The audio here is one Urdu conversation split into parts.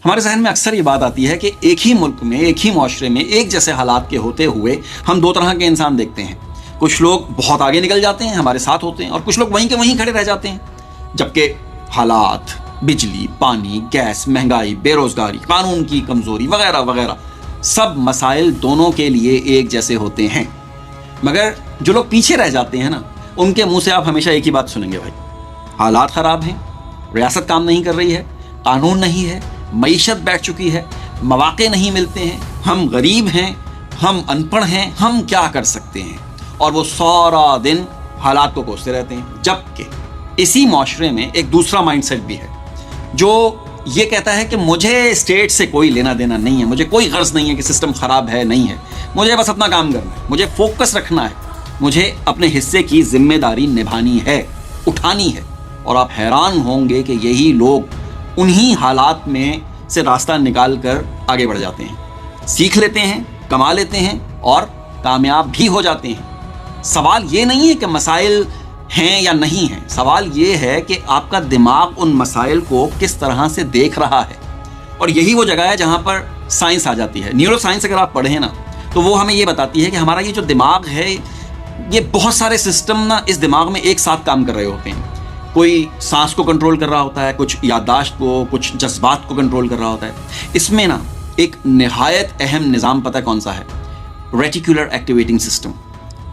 ہمارے ذہن میں اکثر یہ بات آتی ہے کہ ایک ہی ملک میں، ایک ہی معاشرے میں ایک جیسے حالات کے ہوتے ہوئے ہم دو طرح کے انسان دیکھتے ہیں. کچھ لوگ بہت آگے نکل جاتے ہیں، ہمارے ساتھ ہوتے ہیں، اور کچھ لوگ وہیں کے وہیں کھڑے رہ جاتے ہیں. جبکہ حالات، بجلی، پانی، گیس، مہنگائی، بے روزگاری، قانون کی کمزوری وغیرہ وغیرہ سب مسائل دونوں کے لیے ایک جیسے ہوتے ہیں. مگر جو لوگ پیچھے رہ جاتے ہیں نا، ان کے منہ سے آپ ہمیشہ ایک ہی بات سنیں گے، بھائی حالات خراب ہیں، ریاست کام نہیں کر رہی ہے، قانون نہیں ہے، معیشت بیٹھ چکی ہے، مواقع نہیں ملتے ہیں، ہم غریب ہیں، ہم ان پڑھ ہیں، ہم کیا کر سکتے ہیں. اور وہ سارا دن حالات کو کوستے رہتے ہیں. جبکہ اسی معاشرے میں ایک دوسرا مائنڈ سیٹ بھی ہے جو یہ کہتا ہے کہ مجھے اسٹیٹ سے کوئی لینا دینا نہیں ہے، مجھے کوئی غرض نہیں ہے کہ سسٹم خراب ہے نہیں ہے، مجھے بس اپنا کام کرنا ہے، مجھے فوکس رکھنا ہے، مجھے اپنے حصے کی ذمہ داری نبھانی ہے، اٹھانی ہے. اور آپ حیران ہوں گے کہ یہی لوگ انہی حالات میں سے راستہ نکال کر آگے بڑھ جاتے ہیں، سیکھ لیتے ہیں، کما لیتے ہیں اور کامیاب بھی ہو جاتے ہیں. سوال یہ نہیں ہے کہ مسائل ہیں یا نہیں ہیں، سوال یہ ہے کہ آپ کا دماغ ان مسائل کو کس طرح سے دیکھ رہا ہے. اور یہی وہ جگہ ہے جہاں پر سائنس آ جاتی ہے. نیورو سائنس اگر آپ پڑھیں نا تو وہ ہمیں یہ بتاتی ہے کہ ہمارا یہ جو دماغ ہے، یہ بہت سارے سسٹم نا اس دماغ میں ایک ساتھ کام کر رہے ہوتے ہیں. کوئی سانس کو کنٹرول کر رہا ہوتا ہے، کچھ یادداشت کو، کچھ جذبات کو کنٹرول کر رہا ہوتا ہے. اس میں نا ایک نہایت اہم نظام پتہ کون سا ہے؟ Reticular activating system.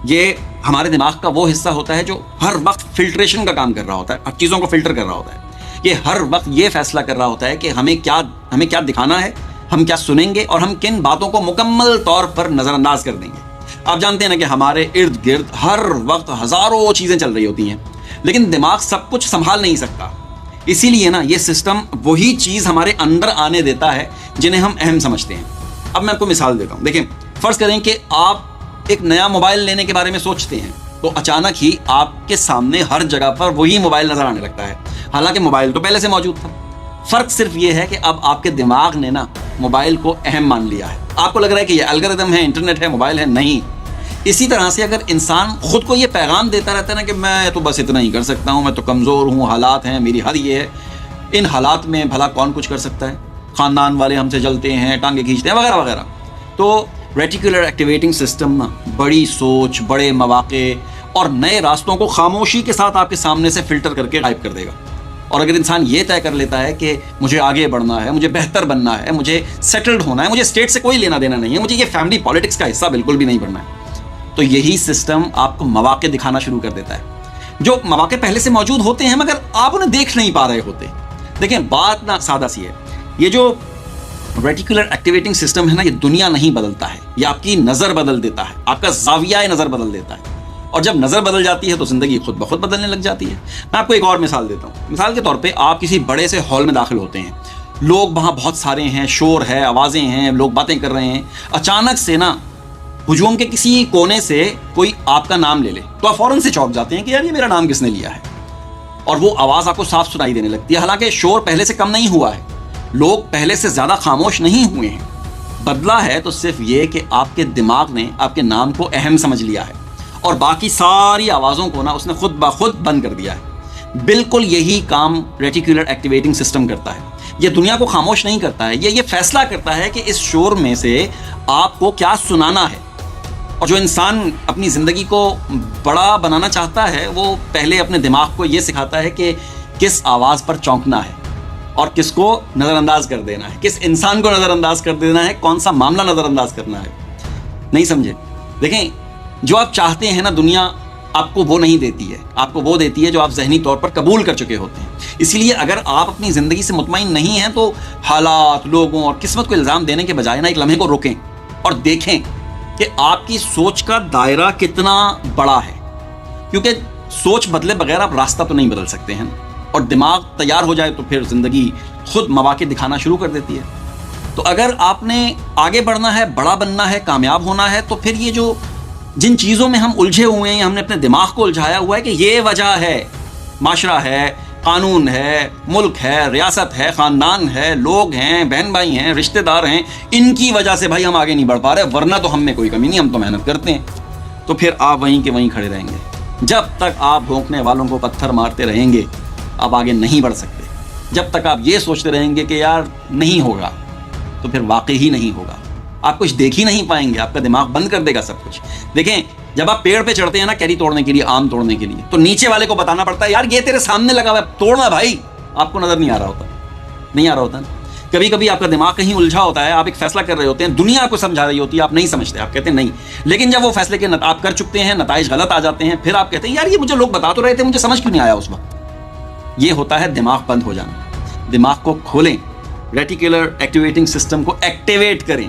یہ ہمارے دماغ کا وہ حصہ ہوتا ہے جو ہر وقت فلٹریشن کا کام کر رہا ہوتا ہے، ہر چیزوں کو فلٹر کر رہا ہوتا ہے. یہ ہر وقت یہ فیصلہ کر رہا ہوتا ہے کہ ہمیں کیا دکھانا ہے، ہم کیا سنیں گے اور ہم کن باتوں کو مکمل طور پر نظر انداز کر دیں گے. آپ جانتے ہیں نا کہ ہمارے ارد گرد ہر وقت ہزاروں چیزیں چل رہی ہوتی ہیں، لیکن دماغ سب کچھ سنبھال نہیں سکتا. اسی لیے نا یہ سسٹم وہی چیز ہمارے اندر آنے دیتا ہے جنہیں ہم اہم سمجھتے ہیں. اب میں آپ کو مثال دیتا ہوں. دیکھیں، فرض کریں کہ آپ ایک نیا موبائل لینے کے بارے میں سوچتے ہیں تو اچانک ہی آپ کے سامنے ہر جگہ پر وہی موبائل نظر آنے لگتا ہے، حالانکہ موبائل تو پہلے سے موجود تھا. فرق صرف یہ ہے کہ اب آپ کے دماغ نے نا موبائل کو اہم مان لیا ہے. آپ کو لگ رہا ہے کہ یہ الگوریتم ہے، انٹرنیٹ ہے، موبائل ہے. نہیں. اسی طرح سے اگر انسان خود کو یہ پیغام دیتا رہتا ہے نا کہ میں تو بس اتنا ہی کر سکتا ہوں، میں تو کمزور ہوں، حالات ہیں، میری حد یہ ہے، ان حالات میں بھلا کون کچھ کر سکتا ہے، خاندان والے ہم سے جلتے ہیں، ٹانگیں کھینچتے ہیں وغیرہ وغیرہ. تو ریٹیکولر ایکٹیویٹنگ سسٹم نا بڑی سوچ، بڑے مواقع اور نئے راستوں کو خاموشی کے ساتھ آپ کے سامنے سے فلٹر کر کے غائب کر دے گا. اور اگر انسان یہ طے کر لیتا ہے کہ مجھے آگے بڑھنا ہے، مجھے بہتر بننا ہے، مجھے سیٹلڈ ہونا ہے، مجھے اسٹیٹ سے کوئی لینا دینا نہیں ہے، مجھے یہ فیملی پالیٹکس کا حصہ بالکل بھی نہیں بننا ہے، تو یہی سسٹم آپ کو مواقع دکھانا شروع کر دیتا ہے. جو مواقع پہلے سے موجود ہوتے ہیں مگر آپ انہیں دیکھ نہیں پا رہے ہوتے. دیکھیں، بات نا سادہ سی ہے. یہ جو ریٹیکولر ایکٹیویٹنگ سسٹم ہے نا، یہ دنیا نہیں بدلتا ہے، یہ آپ کی نظر بدل دیتا ہے، آپ کا زاویہ نظر بدل دیتا ہے. اور جب نظر بدل جاتی ہے تو زندگی خود بخود بدلنے لگ جاتی ہے. میں آپ کو ایک اور مثال دیتا ہوں. مثال کے طور پہ آپ کسی بڑے سے ہال میں داخل ہوتے ہیں، لوگ وہاں بہت سارے ہیں، شور ہے، آوازیں ہیں، لوگ باتیں کر رہے ہیں. اچانک سے نا ہجوم کے کسی کونے سے کوئی آپ کا نام لے لے تو آپ فوراً سے چونک جاتے ہیں کہ یار یہ میرا نام کس نے لیا ہے. اور وہ آواز آپ کو صاف سنائی دینے لگتی ہے. حالانکہ شور پہلے سے کم نہیں ہوا ہے، لوگ پہلے سے زیادہ خاموش نہیں ہوئے ہیں. بدلا ہے تو صرف یہ کہ آپ کے دماغ نے آپ کے نام کو اہم سمجھ لیا ہے اور باقی ساری آوازوں کو نا اس نے خود بخود بند کر دیا ہے. بالکل یہی کام ریٹیکولر ایکٹیویٹنگ سسٹم کرتا ہے. یہ دنیا کو خاموش نہیں کرتا ہے، یہ فیصلہ کرتا ہے کہ اس شور میں سے آپ کو کیا سنانا ہے. اور جو انسان اپنی زندگی کو بڑا بنانا چاہتا ہے وہ پہلے اپنے دماغ کو یہ سکھاتا ہے کہ کس آواز پر چونکنا ہے اور کس کو نظر انداز کر دینا ہے، کس انسان کو نظر انداز کر دینا ہے، کون سا معاملہ نظر انداز کرنا ہے. نہیں سمجھے؟ دیکھیں، جو آپ چاہتے ہیں نا دنیا آپ کو وہ نہیں دیتی ہے، آپ کو وہ دیتی ہے جو آپ ذہنی طور پر قبول کر چکے ہوتے ہیں. اسی لیے اگر آپ اپنی زندگی سے مطمئن نہیں ہیں تو حالات، لوگوں اور قسمت کو الزام دینے کے بجائے نا ایک لمحے کو روکیں اور دیکھیں کہ آپ کی سوچ کا دائرہ کتنا بڑا ہے. کیونکہ سوچ بدلے بغیر آپ راستہ تو نہیں بدل سکتے ہیں، اور دماغ تیار ہو جائے تو پھر زندگی خود مواقع دکھانا شروع کر دیتی ہے. تو اگر آپ نے آگے بڑھنا ہے، بڑا بننا ہے، کامیاب ہونا ہے، تو پھر یہ جو جن چیزوں میں ہم الجھے ہوئے ہیں، ہم نے اپنے دماغ کو الجھایا ہوا ہے کہ یہ وجہ ہے، معاشرہ ہے، قانون ہے، ملک ہے، ریاست ہے، خاندان ہے، لوگ ہیں، بہن بھائی ہیں، رشتہ دار ہیں، ان کی وجہ سے بھائی ہم آگے نہیں بڑھ پا رہے، ورنہ تو ہم میں کوئی کمی نہیں، ہم تو محنت کرتے ہیں. تو پھر آپ وہیں کے وہیں کھڑے رہیں گے. جب تک آپ بھونکنے والوں کو پتھر مارتے رہیں گے آپ آگے نہیں بڑھ سکتے. جب تک آپ یہ سوچتے رہیں گے کہ یار نہیں ہوگا تو پھر واقعی ہی نہیں ہوگا. آپ کچھ دیکھ ہی نہیں پائیں گے, آپ کا دماغ بند کر دے گا سب کچھ. دیکھیں جب آپ پیڑ پہ چڑھتے ہیں نا کیری توڑنے کے لیے, آم توڑنے کے لیے, تو نیچے والے کو بتانا پڑتا ہے یار یہ تیرے سامنے لگا ہوا ہے, توڑنا بھائی. آپ کو نظر نہیں آ رہا ہوتا نا. کبھی کبھی آپ کا دماغ کہیں الجھا ہوتا ہے, آپ ایک فیصلہ کر رہے ہوتے ہیں, دنیا آپ کو سمجھا رہی ہوتی ہے, آپ نہیں سمجھتے, آپ کہتے ہیں نہیں. لیکن جب وہ فیصلے کے آپ کر چکتے ہیں, نتائج غلط آ جاتے ہیں, پھر آپ کہتے ہیں یار یہ مجھے لوگ بتا تو رہے تھے, مجھے سمجھ کیوں نہیں آیا اس وقت. یہ ہوتا ہے دماغ بند ہو جانا. دماغ کو کھولیں, ریٹیکولر ایکٹیویٹنگ سسٹم کو ایکٹیویٹ کریں.